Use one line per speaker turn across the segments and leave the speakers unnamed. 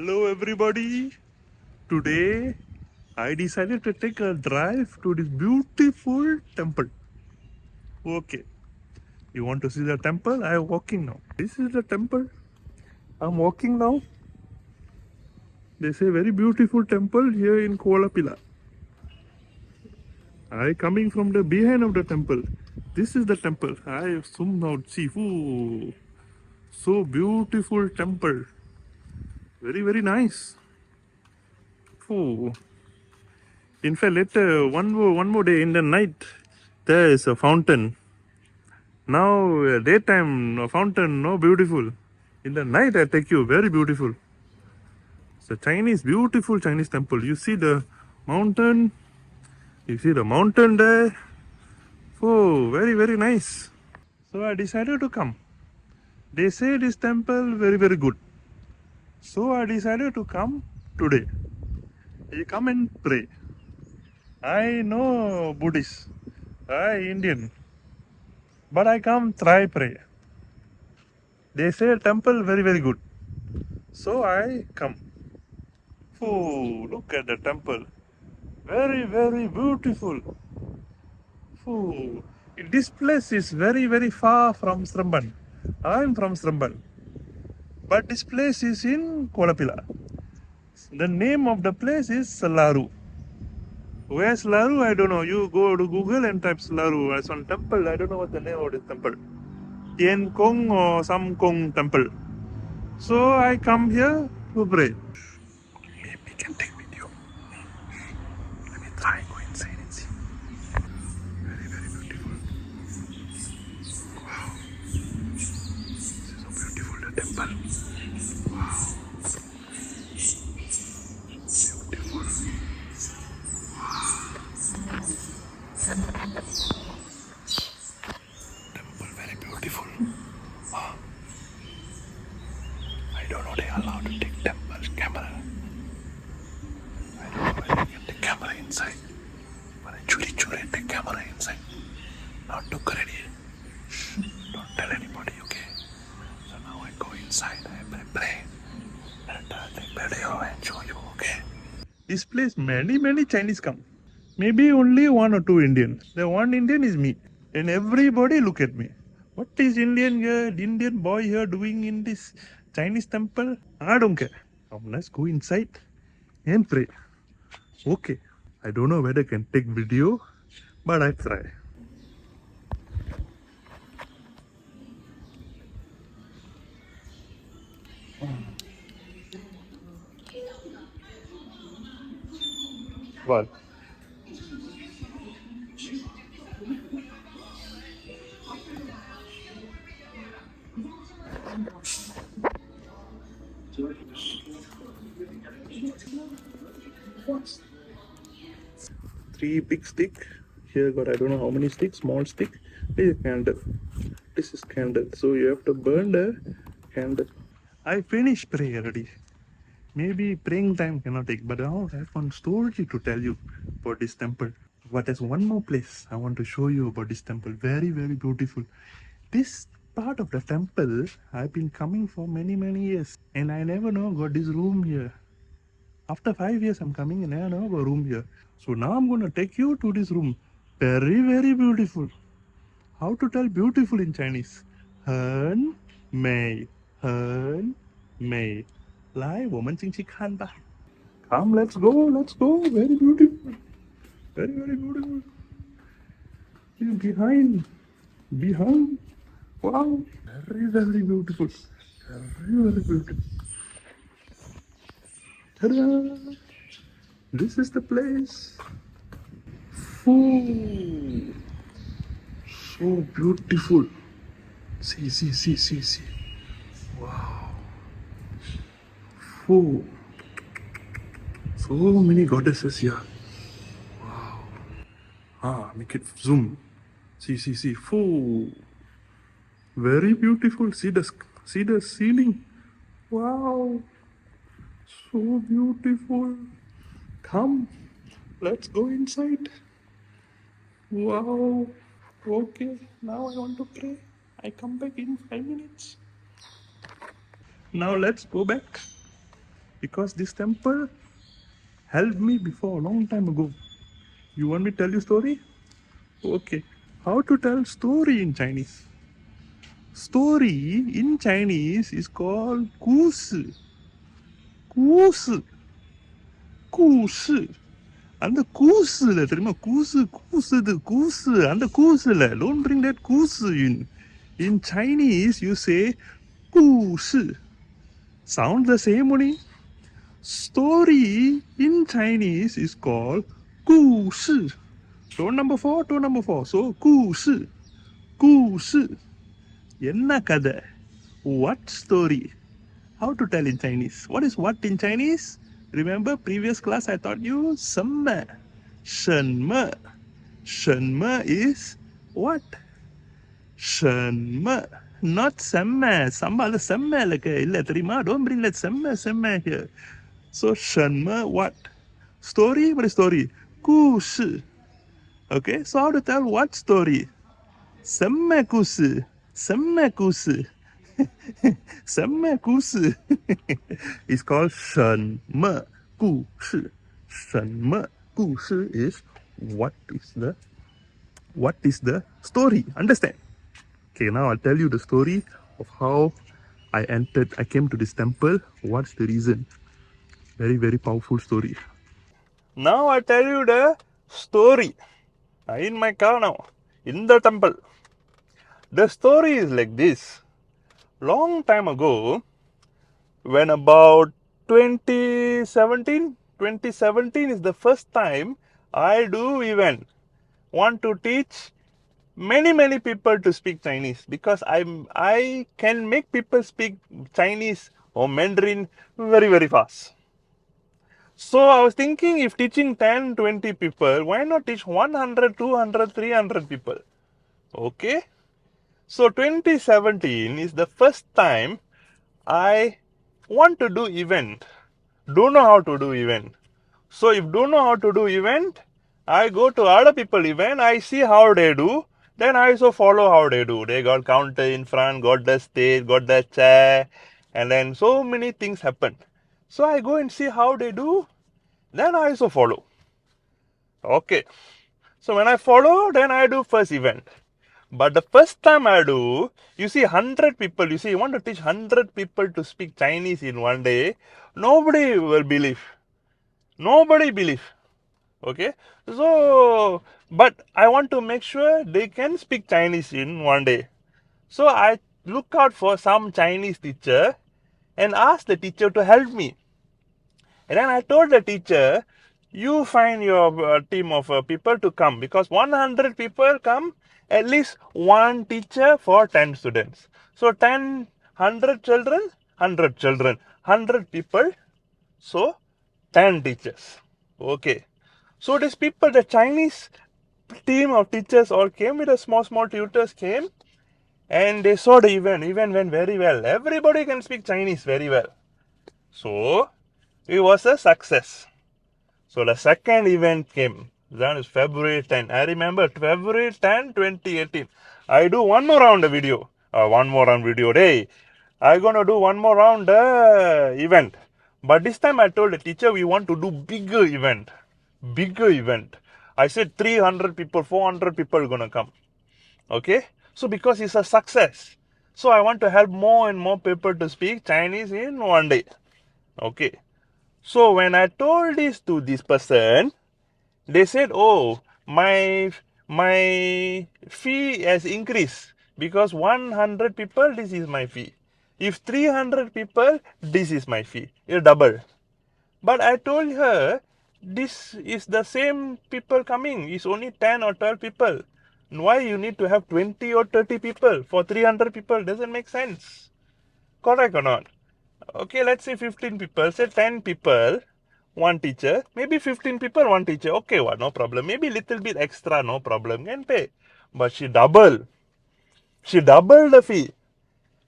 Hello everybody. Today I decided to take a drive to this beautiful temple. Okay. You want to see the temple? I am walking now. This is the temple. I'm walking now. There's a very beautiful temple here in Kuala Pila. I coming from the behind of the temple. This is the temple. I zoomed out. Sifu. So beautiful temple. Very nice. Oh. In fact, later one more day in the night, there is a fountain. Now daytime fountain, no beautiful. In the night I take you, very beautiful. It's a Chinese, beautiful Chinese temple. You see the mountain. You see the mountain there. Oh, very nice. So I decided to come. They say this temple very good. So I decided to come today. You come and pray. I know Buddhist. I Indian. But I come try pray. They say temple very good. So I come. Oh, look at the temple. Very beautiful. Oh, this place is very far from Sramban. I'm from Sramban. But this place is in Kuala Pila. The name of the place is Laru. Where's Laru? I don't know. You go to Google and type Laru. It's on temple. I don't know what the name of this temple. Thian Kong or some Kong temple. So I come here to pray. Maybe can take video. Let me try go inside and see. Very beautiful. Wow. This is so beautiful, the temple. Wow. Beautiful. Temple very beautiful. Wow. I don't know they are allowed to take temple camera. I don't know whether they can take camera inside. But I churi take camera inside. Not to ready. Don't tell anybody, okay? So now I go inside, I pray. And take video and show you, okay? This place many Chinese come. Maybe only one or two Indian. The one Indian is me. And everybody look at me. What is Indian boy here doing in this Chinese temple? I don't care. Now let's go inside and pray. Okay. I don't know whether I can take video, but I try. What? Three big stick. Here got I don't know how many sticks, small stick. This is candle. This is candle. So you have to burn the candle. I finished prayer already. Maybe praying time cannot take, but now I have one story to tell you about this temple. But there's one more place I want to show you about this temple. Very beautiful. This part of the temple I've been coming for many years, and I never know got this room here. After 5 years I'm coming and I never got a room here. So now I'm gonna take you to this room. Very beautiful. How to tell beautiful in Chinese? Hen mei, hen mei. 来，我们进去看吧。Come, let's go. Very beautiful. Very beautiful. Behind. Wow. Very beautiful. Very beautiful. Ta-da! This is the place. Oh, so beautiful. See. Wow. Oh, so many goddesses here. Wow. Make it zoom. See. Oh, very beautiful. See the ceiling. Wow. So beautiful. Come, let's go inside. Wow. Okay, now I want to pray. I come back in 5 minutes. Now let's go back. because this temple helped me before a long time ago. You want me to tell you story? Okay. How to tell story in Chinese? Story in Chinese is called 故事,故事,故事,அந்த故事,故事的故事,அந்த故事了 don't bring that 故事 in Chinese you say 故事 sound the same only. Story in Chinese is called 故事. Tone number 4. So 故事 என்ன கதை? What story? How to tell in Chinese? What is what in Chinese? Remember previous class I taught you 什么?什么 is what? 什么 not 什么 அது செம்ம இல்ல தெரியுமா? Don't bring that 什么 here. So 什么 what? Story, what is story? 故事. Okay, so how to tell what story? 什么故事is called 什么故事. 什么故事 is what is the story. Understand? Okay, now I'll tell you the story of how I came to this temple. What's the reason? Very, very powerful story. Now I tell you the story. In my car now, in the temple. The story is like this. Long time ago, when about 2017 is the first time I do event. Want to teach many people to speak Chinese because I can make people speak Chinese or Mandarin very fast. So I was thinking if teaching 10-20 people, why not teach 100, 200, 300 people? Okay. So 2017 is the first time I want to do event. Don't know how to do event. So if don't know how to do event, I go to other people event, I see how they do, then I also follow how they do. They got counter in front, got the stage, got the chair, and then so many things happen. So I go and see how they do, then I also follow. Okay. So when I follow, then I do first event. But the first time I do, you see 100 people, you want to teach 100 people to speak Chinese in one day, nobody will believe. Nobody believe. Okay. So, but I want to make sure they can speak Chinese in one day. So I look out for some Chinese teacher and ask the teacher to help me. And then I told the teacher, you find your team of people to come because 100 people come, at least one teacher for 10 students. So 10, 100 children, 100 children, 100 people. So 10 teachers. Okay. So these people, the Chinese team of teachers all came with a small tutors came and they saw the event. Event went very well. Everybody can speak Chinese very well. So it was a success. So the second event came. That is February 10. I remember February 10, 2018. I do one more round of video. One more round video day. I'm going to do one more round event. But this time I told the teacher we want to do bigger event. Bigger event. I said 300 people, 400 people are going to come. Okay. So because it's a success. So I want to help more and more people to speak Chinese in one day. Okay. So when I told this to this person, they said, oh, my fee has increased because 100 people, this is my fee. If 300 people, this is my fee. It's double. But I told her, this is the same people coming. It's only 10 or 12 people. Why you need to have 20 or 30 people for 300 people? Doesn't make sense. Correct or not? Okay, let's say 15 people. Say 10 people, one teacher. Maybe 15 people, one teacher. Okay, well, no problem. Maybe little bit extra, no problem. Can pay. But she doubled the fee.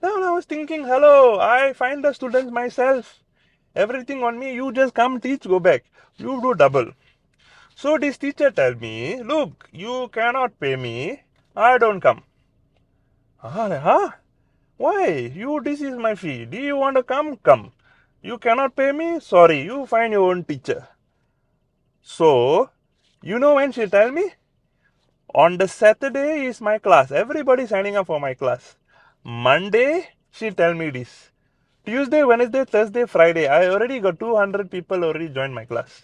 Now I was thinking, hello, I find the students myself. Everything on me. You just come teach, go back. You do double. So this teacher tell me, look, you cannot pay me. I don't come. Huh? Why? This is my fee. Do you want to come? Come. You cannot pay me? Sorry, you find your own teacher. So, you know when she tell me? On the Saturday is my class. Everybody signing up for my class. Monday, she tell me this. Tuesday, Wednesday, Thursday, Friday. I already got 200 people already joined my class.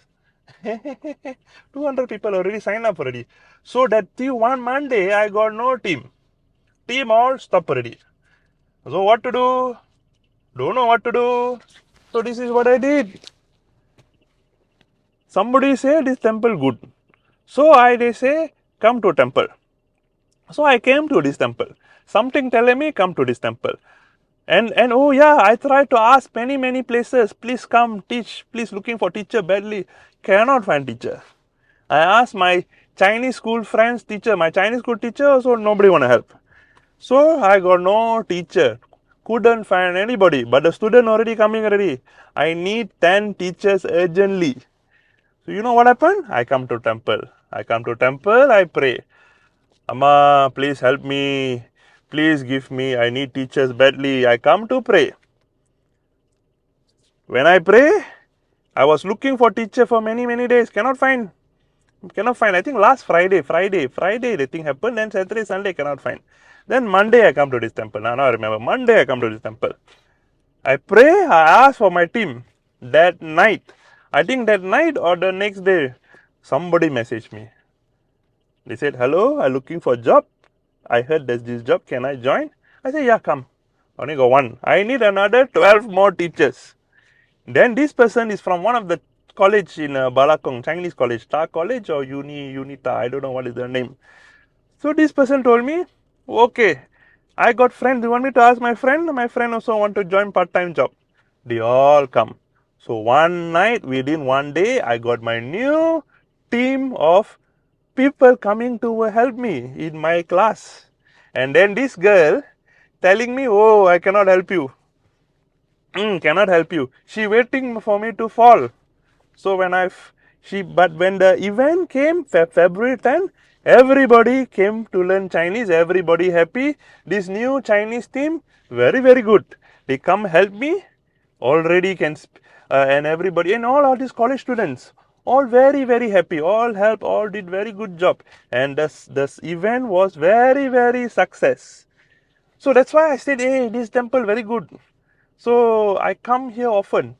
200 people already signed up already. So that one Monday, I got no team. Team all stop already. So what to do? Don't know what to do. So this is what I did. Somebody say this temple good. So they say come to temple. So I came to this temple. Something telling me come to this temple. And oh yeah, I tried to ask many places. Please come teach. Please looking for teacher badly. Cannot find teacher. I asked my Chinese school friends teacher. My Chinese school teacher also nobody wanna help. So I got no teacher. Couldn't find anybody. But the student already coming already. I need 10 teachers urgently. So you know what happened? I come to temple. I pray. Amma, please help me. Please give me. I need teachers badly. I come to pray. When I pray, I was looking for teacher for many days. Cannot find. I think last Friday the thing happened. Then Saturday, Sunday cannot find. Then Monday I come to this temple. Now I remember. Monday I come to this temple. I pray. I ask for my team. That night, I think that night or the next day, somebody messaged me. They said, hello, I'm looking for a job. I heard there's this job. Can I join? I said, yeah, come. Only got one. I need another 12 more teachers. Then this person is from one of the college in Balakong, Chinese college, Star College or Unita. I don't know what is their name. So this person told me, okay, I got friends. You want me to ask my friend? My friend also want to join part-time job. They all come. So one night, within one day, I got my new team of people coming to help me in my class. And then this girl telling me, oh, I cannot help you. Cannot help you. She waiting for me to fall. So but when the event came, February 10, everybody came to learn Chinese. Everybody happy. This new Chinese team, very good. They come help me. Already and everybody and all these college students, all very happy. All help. All did very good job. And this event was very success. So that's why I said, hey, this temple very good. So I come here often.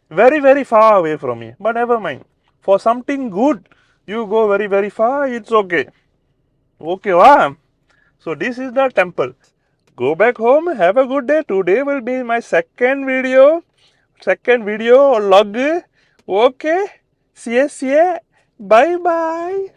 Very far away from me. But never mind. For something good, you go very far, it's okay. Okay, wow. So this is the temple. Go back home, have a good day. Today will be my second video log. Okay. See ya. Bye bye.